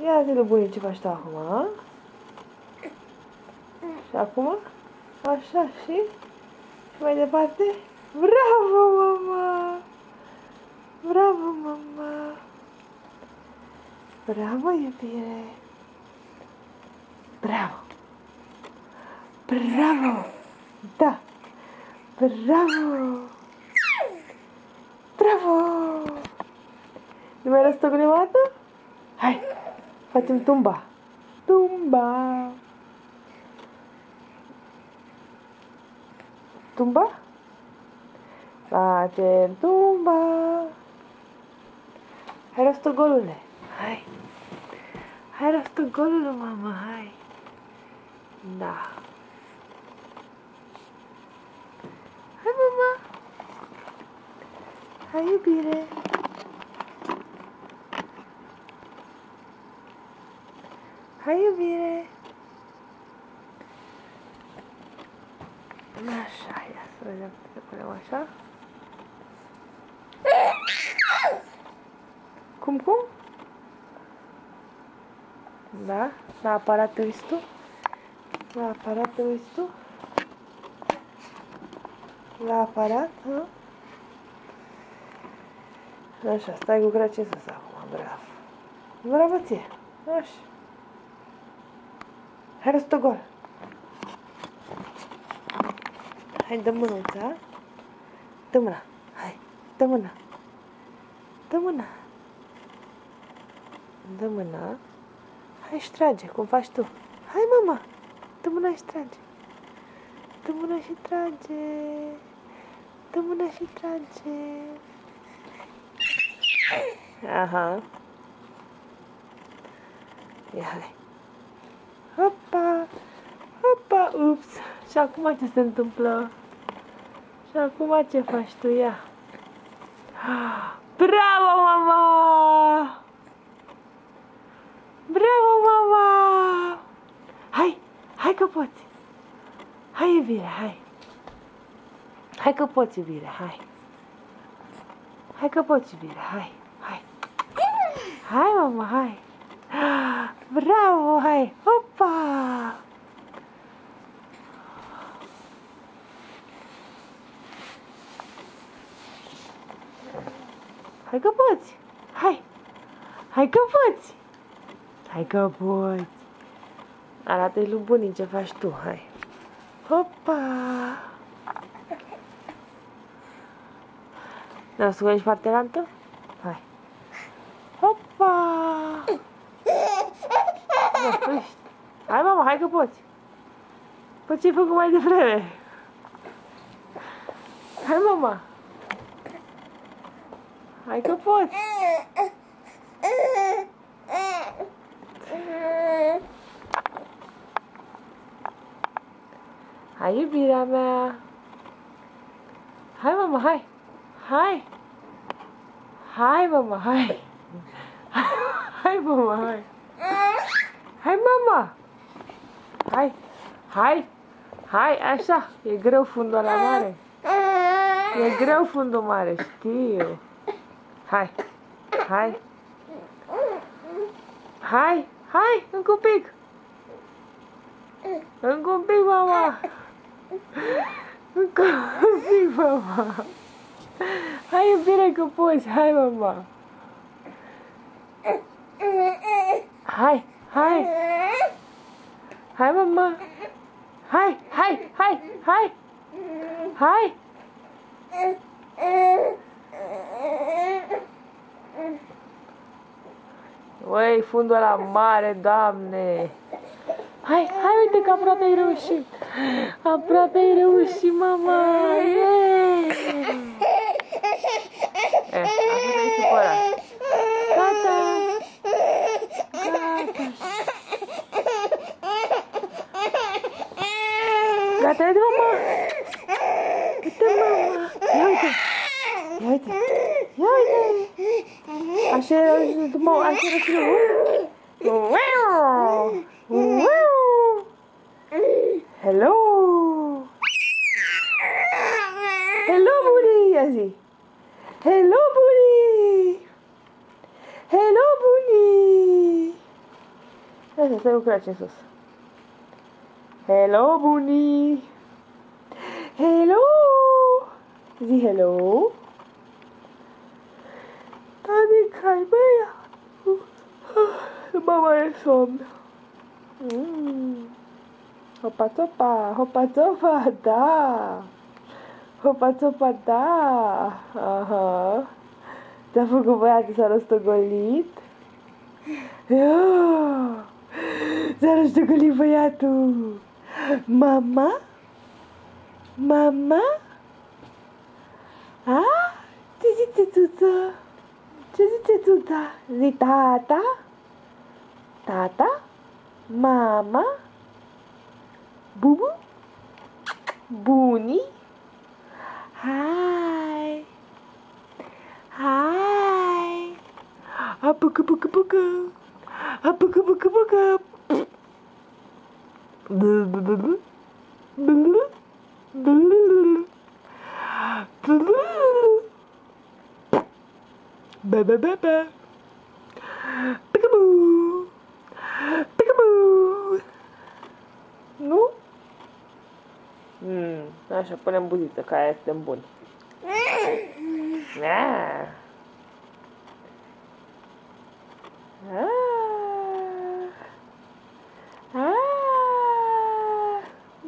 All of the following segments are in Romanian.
Ia zi lui bunici ce faci tu acum, a? Și acum? Așa, și mai departe? Bravo, mama! Bravo, mama! Bravo, iubire! Bravo! Bravo! Da! Bravo! Bravo! Nu mai răstă glimată? Hai! Facem tumba! Tumba! Tumba? Facem tumba! Hai rostogolule! Hai! Hai rostogolule, mama, hai! Da! Hai, mama! Hai, iubire! Hai, iubire! Așa, ia să vedem să punem așa. Cum? Da? La aparat te uiți tu? La aparat te uiți tu? La aparat, ha? Așa, stai cu grăcii sus acum, bravo. Bravo ție, așa. Hai rostogol. Hai, dă mânuța. Dă mâna, hai, dă mâna. Dă mâna. Dă mâna. Hai și trage, cum faci tu. Hai, mama. Dă mâna și trage. Dă mâna și trage. Dă mâna și trage. Aha. Ia, hai. Hopa. Hopa, ups. Și acum ce se întâmplă? Și acum ce faci tu? Ia. Bravo, mama! Bravo, mama! Hai, hai că poți! Hai, iubire, hai! Hai că poți, iubire, hai! Hai că poți, iubire, hai! Hai! Hai, mama, hai! Bravo, hai! Hopa! Hai că poți! Hai! Hai că poți! Hai că poți! Arată-i lui bunic ce faci tu, hai! Hopa! Ne-o scoți partea elaltă? Hai! Hopa! Hai, mama, hai că poți! Păi ce-ai făcut mai devreme? Hai, mama! Hai că poți! Hai, iubirea mea! Hai, mama, hai! Hai! Hai, mama, hai! Hai, mama, hai! Hai, mama! Hai! Hai! Hai, așa! E greu fundul ăla mare! E greu fundul mare, știu! Hai! Hai! Hai! Hai! Încă un pic! Încă un pic, mama! Încă un pic, mama! Hai, iubire, că poți! Hai, mama! Hai! Hai! Hai, mama! Hai! Hai! Hai! Hai! Hai! Uai, fundul ăla mare, Doamne! Hai, hai, uite că aproape ai reușit! Aproape ai reușit, mama! Acum te-ai supărat. Gata! Gata! Gata, uite, mama! Uite, mama! Ia uite! Ia uite! Ia uite! Așa era și mama, așa era și eu. Hello! Hello, bunii! Ia zi! Hello, bunii! Hello, bunii! Așa, stai cu craci în sus. Hello, bunii! Hello! Zi hello! Adică ai băia! Mama e somn. Hopa topa, hopa topa, da! Hopa topa, da! Aha! Ți-a făcut băiatul, s-a rostogolit? S-a rostogolit băiatul! Mama? Mama? A? Ce zice tuța? Ce zice tuța? Zi tata? Tata? Mama? Bubu? Bunii? Hai! Hai! Apucă, pucă, pucă! Apucă, pucă, pucă! Ba-ba-ba-ba! Peekaboo! Peekaboo! Nu? Așa, punem buziță, că aia suntem buni.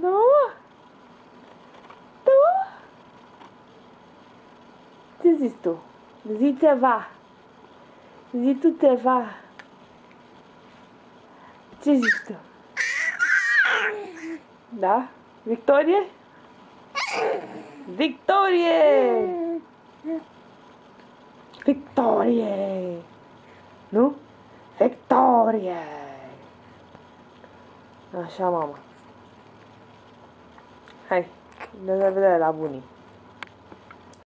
Nu? Tu? Ce zici tu? Zi ceva. Zi tu ceva. Ce zici tu? Da? Victorie? Victorie! Victorie! Nu? Victorie! Așa, mama. Hai, ne vedem la bunii.